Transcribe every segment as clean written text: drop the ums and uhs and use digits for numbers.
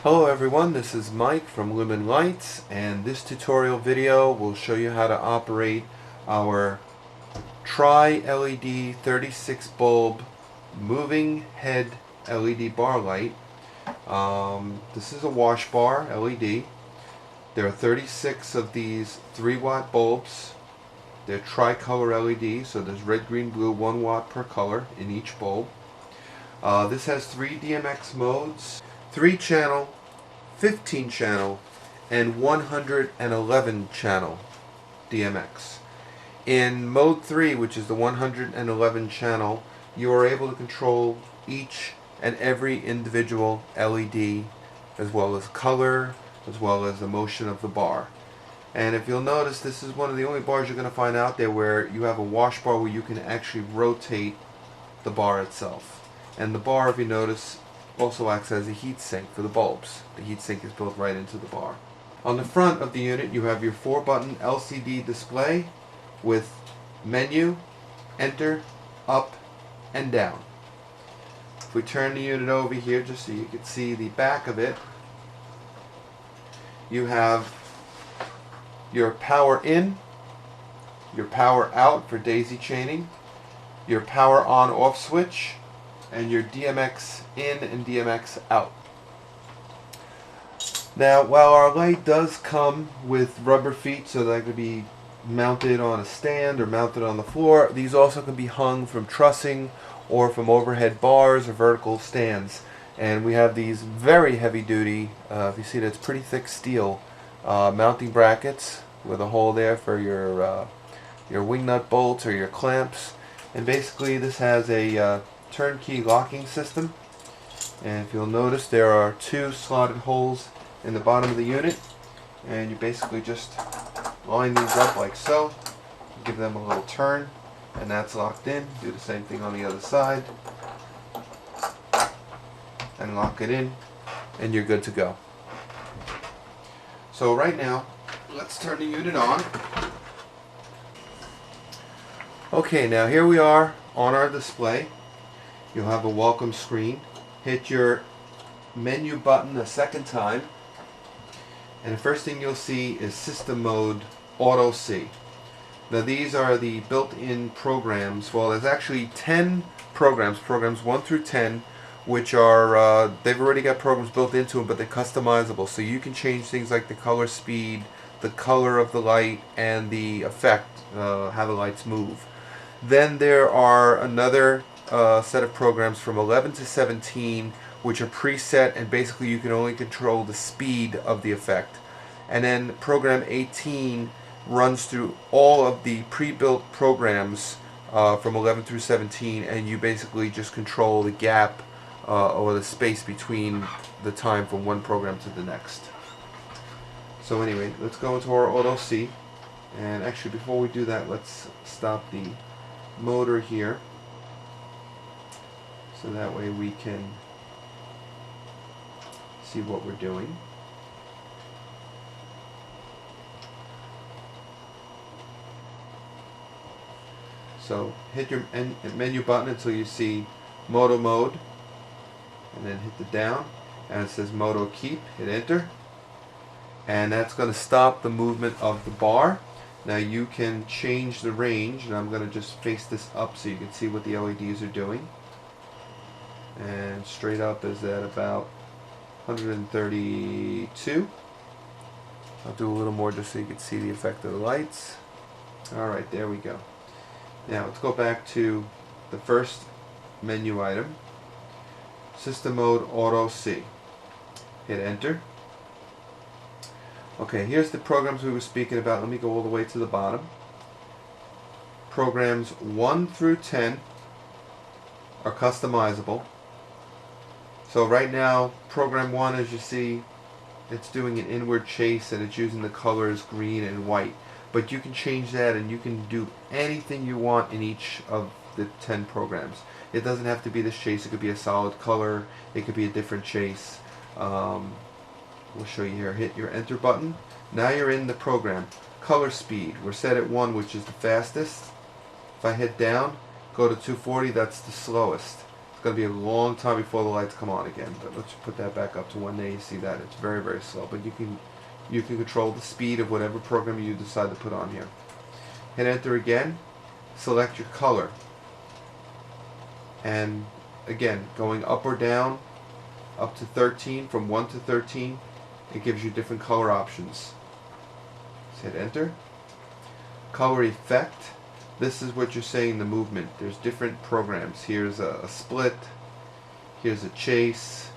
Hello everyone, this is Mike from Lumen Lights, and this tutorial video will show you how to operate our Tri-LED 36 bulb moving head LED bar light. This is a wash bar LED. There are 36 of these 3-watt bulbs. They're tricolor LED, so there's red, green, blue, 1 watt per color in each bulb. This has 3 DMX modes, 3 channel, 15 channel, and 111 channel DMX. In mode 3, which is the 111 channel, you are able to control each and every individual LED, as well as color, as well as the motion of the bar. And if you'll notice, this is one of the only bars you're going to find out there where you have a wash bar where you can actually rotate the bar itself. And the bar, if you notice, also acts as a heat sink for the bulbs. The heat sink is built right into the bar. On the front of the unit you have your 4-button LCD display with menu, enter, up, and down. If we turn the unit over here just so you can see the back of it, you have your power in, your power out for daisy chaining, your power on off switch, and your DMX in and DMX out. Now, while our light does come with rubber feet so that it can be mounted on a stand or mounted on the floor, these also can be hung from trussing or from overhead bars or vertical stands. And we have these very heavy duty, if you see that, it's pretty thick steel mounting brackets with a hole there for your wing nut bolts or your clamps. And basically this has a turnkey locking system, and if you'll notice there are 2 slotted holes in the bottom of the unit, and you basically just line these up like so, give them a little turn, and that's locked in. Do the same thing on the other side and lock it in, and you're good to go. So right now let's turn the unit on. Okay, now here we are on our display. You'll have a welcome screen. Hit your menu button a second time, and the first thing you'll see is System Mode Auto C. Now these are the built-in programs. Well, there's actually 10 programs 1 through 10, which are they've already got programs built into them, but they're customizable, so you can change things like the color speed, the color of the light, and the effect, how the lights move. Then there are another set of programs from 11 to 17 which are preset, and basically you can only control the speed of the effect. And then program 18 runs through all of the pre-built programs from 11 through 17, and you basically just control the gap or the space between the time from one program to the next. So anyway, let's go into our Auto C, and actually before we do that, let's stop the motor here so that way we can see what we're doing. So hit your menu button until you see Moto Mode, and then hit the down, and it says Moto Keep. Hit enter, and that's going to stop the movement of the bar. Now you can change the range, and I'm going to just face this up so you can see what the LEDs are doing. And straight up is at about 132. I'll do a little more just so you can see the effect of the lights. Alright, there we go. Now let's go back to the first menu item, System Mode Auto C. Hit enter. Okay, here's the programs we were speaking about. Let me go all the way to the bottom. Programs 1 through 10 are customizable. So right now, program 1, as you see, it's doing an inward chase, and it's using the colors green and white. But you can change that, and you can do anything you want in each of the 10 programs. It doesn't have to be this chase. It could be a solid color. It could be a different chase. We'll show you here. Hit your enter button. Now you're in the program. Color speed, we're set at 1, which is the fastest. If I hit down, go to 240, that's the slowest. It's going to be a long time before the lights come on again. But let's put that back up to 1 day. You see that it's very, very slow. But you can control the speed of whatever program you decide to put on here. Hit enter again. Select your color. And again, going up or down, up to 13, from 1 to 13, it gives you different color options. Just hit enter. Color effect. This is what you're saying, the movement. There's different programs. Here's a split. Here's a chase.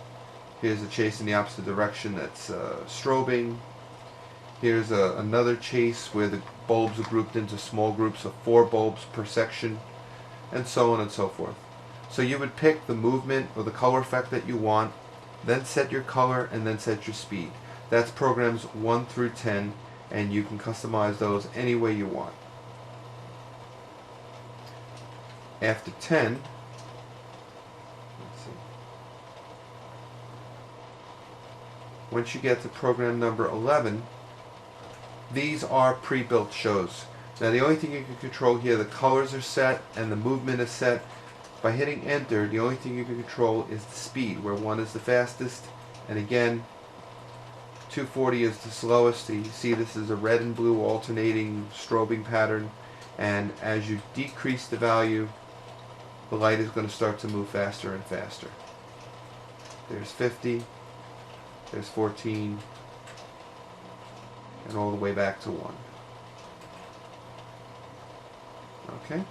Here's a chase in the opposite direction, that's strobing. Here's another chase where the bulbs are grouped into small groups of 4 bulbs per section, and so on and so forth. So you would pick the movement or the color effect that you want, then set your color, and then set your speed. That's programs 1 through 10, and you can customize those any way you want. After 10, let's see. Once you get to program number 11, these are pre-built shows. Now the only thing you can control here, the colors are set and the movement is set. By hitting enter, the only thing you can control is the speed, where 1 is the fastest, and again 240 is the slowest. So you see this is a red and blue alternating strobing pattern, and as you decrease the value, the light is going to start to move faster and faster. There's 50, there's 14, and all the way back to 1. Okay?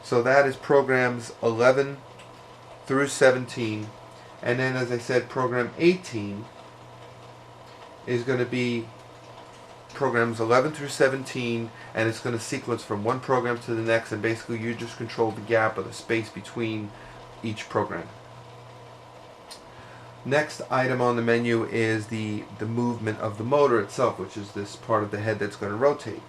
So that is programs 11 through 17. And then, as I said, program 18 is going to be programs 11 through 17, and it's going to sequence from one program to the next, and basically you just control the gap or the space between each program. Next item on the menu is the movement of the motor itself, which is this part of the head that's going to rotate.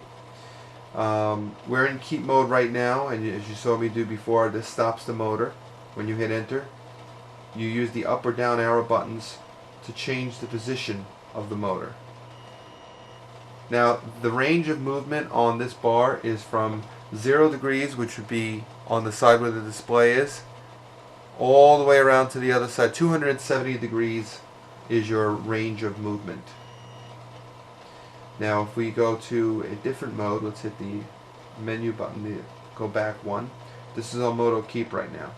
We're in keep mode right now, and as you saw me do before, this stops the motor. When you hit enter, you use the up or down arrow buttons to change the position of the motor. Now the range of movement on this bar is from 0 degrees, which would be on the side where the display is, all the way around to the other side. 270 degrees is your range of movement. Now if we go to a different mode, let's hit the menu button to go back 1. This is on Moto Keep right now.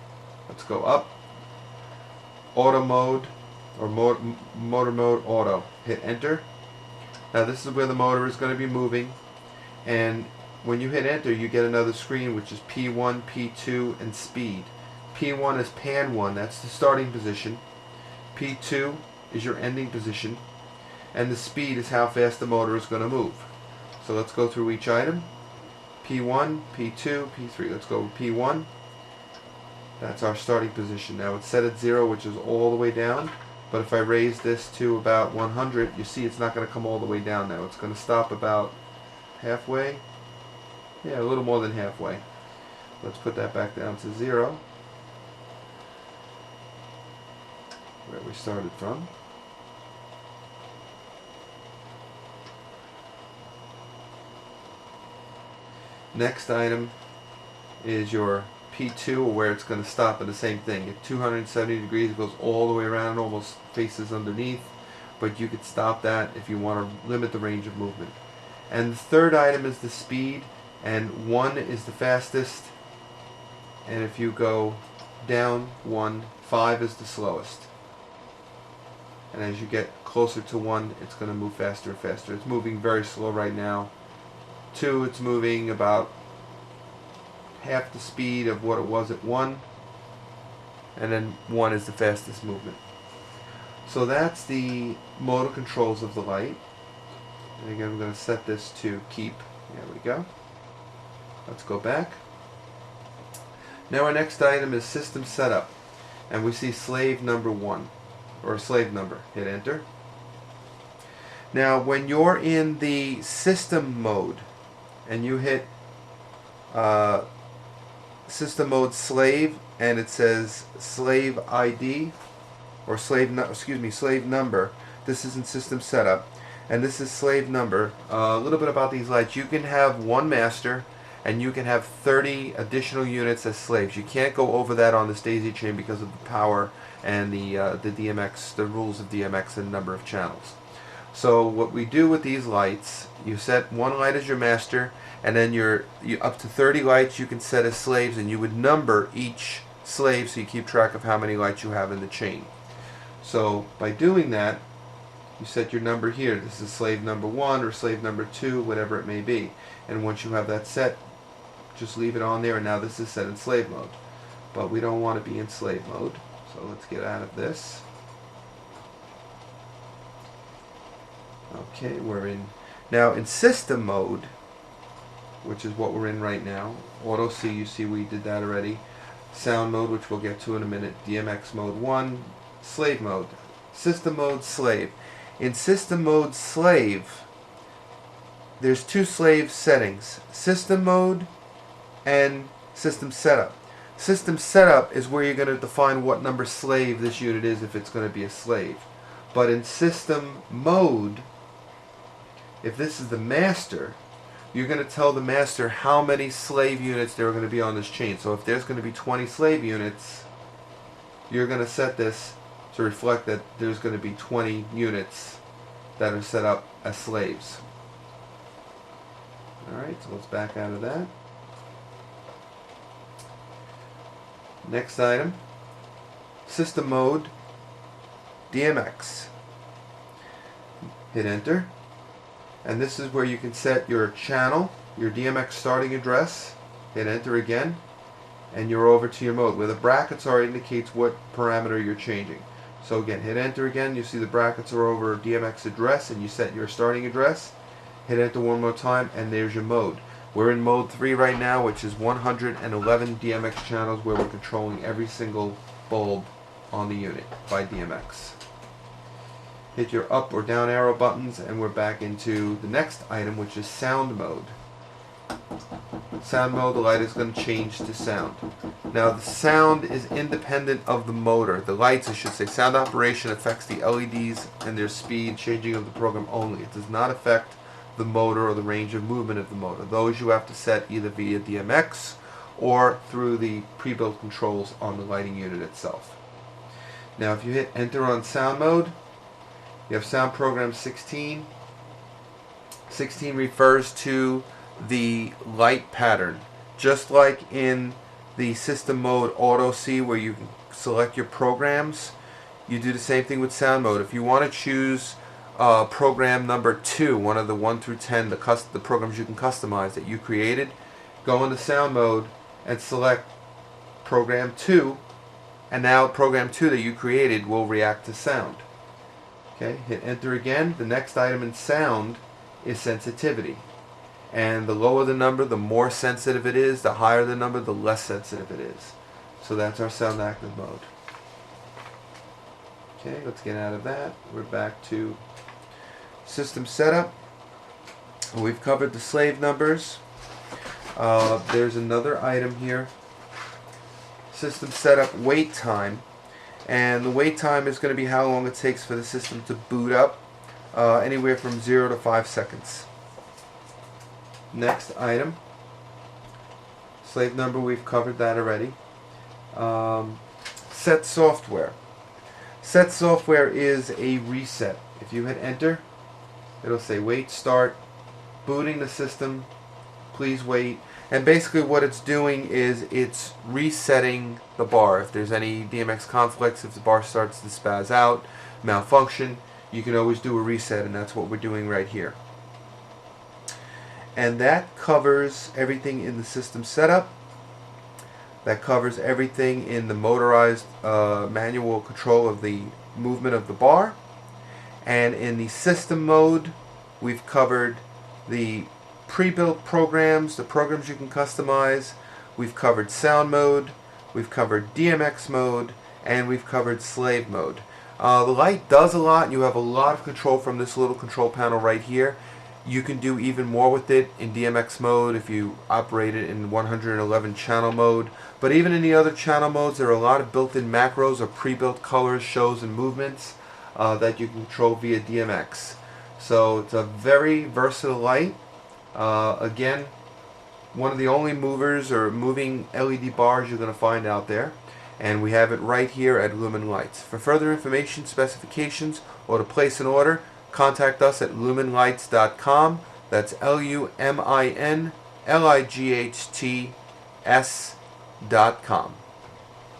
Let's go up. Auto mode, or motor mode auto. Hit enter. Now this is where the motor is going to be moving, and when you hit enter you get another screen which is P1, P2, and speed. P1 is pan 1, that's the starting position. P2 is your ending position, and the speed is how fast the motor is going to move. So let's go through each item. P1, P2, P3. Let's go with P1. That's our starting position. Now it's set at 0, which is all the way down. But if I raise this to about 100, you see it's not going to come all the way down now. It's going to stop about halfway. Yeah, a little more than halfway. Let's put that back down to 0, where we started from. Next item is your P2, where it's going to stop at the same thing. At 270 degrees, it goes all the way around and almost faces underneath, but you could stop that if you want to limit the range of movement. And the third item is the speed, and 1 is the fastest, and if you go down 1, 5 is the slowest. And as you get closer to 1, it's going to move faster and faster. It's moving very slow right now. 2, it's moving about half the speed of what it was at 1, and then 1 is the fastest movement. So that's the motor controls of the light. And again, I'm going to set this to keep. There we go. Let's go back. Now our next item is system setup, and we see slave number 1, or slave number. Hit enter. Now when you're in the system mode and you hit system mode slave, and it says slave ID or slave number. This is in system setup, and this is slave number. A little bit about these lights. You can have one master, and you can have 30 additional units as slaves. You can't go over that on this daisy chain because of the power and the DMX, the rules of DMX and number of channels. So what we do with these lights, you set one light as your master, and then you up to 30 lights you can set as slaves, and you would number each slave so you keep track of how many lights you have in the chain. So by doing that, you set your number here. This is slave number 1 or slave number 2, whatever it may be. And once you have that set, just leave it on there, and now this is set in slave mode. But we don't want to be in slave mode, so let's get out of this. Okay, we're in now in system mode, which is what we're in right now. Auto C, you see we did that already. Sound mode, which we'll get to in a minute. DMX mode 1, slave mode, system mode, slave. In system mode slave, there's two slave settings: system mode and system setup. System setup is where you're going to define what number slave this unit is if it's going to be a slave. But in system mode, if this is the master, you're going to tell the master how many slave units there are going to be on this chain. So if there's going to be 20 slave units, you're going to set this to reflect that there's going to be 20 units that are set up as slaves. Alright, so let's back out of that. Next item, system mode, DMX. Hit enter, and this is where you can set your channel, your DMX starting address. Hit enter again, and you're over to your mode, where the brackets are indicates what parameter you're changing. So again, hit enter again, you see the brackets are over DMX address, and you set your starting address. Hit enter one more time, and there's your mode. We're in mode 3 right now, which is 111 DMX channels, where we're controlling every single bulb on the unit by DMX. Hit your up or down arrow buttons, and we're back into the next item, which is sound mode. Sound mode, the light is going to change to sound. Now the sound is independent of the motor. The lights, I should say, sound operation affects the LEDs and their speed changing of the program only. It does not affect the motor or the range of movement of the motor. Those you have to set either via DMX or through the pre-built controls on the lighting unit itself. Now if you hit enter on sound mode, you have sound program 16. 16 refers to the light pattern. Just like in the system mode auto C, where you can select your programs, you do the same thing with sound mode. If you want to choose program number 2, one of the 1 through 10, the programs you can customize that you created, go into sound mode and select program 2, and now program 2 that you created will react to sound. Okay, hit enter again. The next item in sound is sensitivity, and the lower the number, the more sensitive it is. The higher the number, the less sensitive it is. So that's our sound active mode. Okay, let's get out of that. We're back to system setup. We've covered the slave numbers. There's another item here. System setup wait time. And the wait time is going to be how long it takes for the system to boot up. Anywhere from 0 to 5 seconds. Next item. Slave number, we've covered that already. Set software. Set software is a reset. If you hit enter, it'll say wait, start, booting the system, please wait. And basically what it's doing is it's resetting the bar. If there's any DMX conflicts, if the bar starts to spaz out, malfunction, you can always do a reset, and that's what we're doing right here. And that covers everything in the system setup. That covers everything in the motorized manual control of the movement of the bar. And in the system mode, we've covered the pre-built programs, the programs you can customize. We've covered sound mode, we've covered DMX mode, and we've covered slave mode. The light does a lot. You have a lot of control from this little control panel right here. You can do even more with it in DMX mode if you operate it in 111 channel mode. But even in the other channel modes, there are a lot of built-in macros or pre-built colors, shows, and movements that you can control via DMX. So it's a very versatile light. Again, one of the only movers or moving LED bars you're going to find out there. And we have it right here at Lumen Lights. For further information, specifications, or to place an order, contact us at lumenlights.com. That's LUMINLIGHTS.com.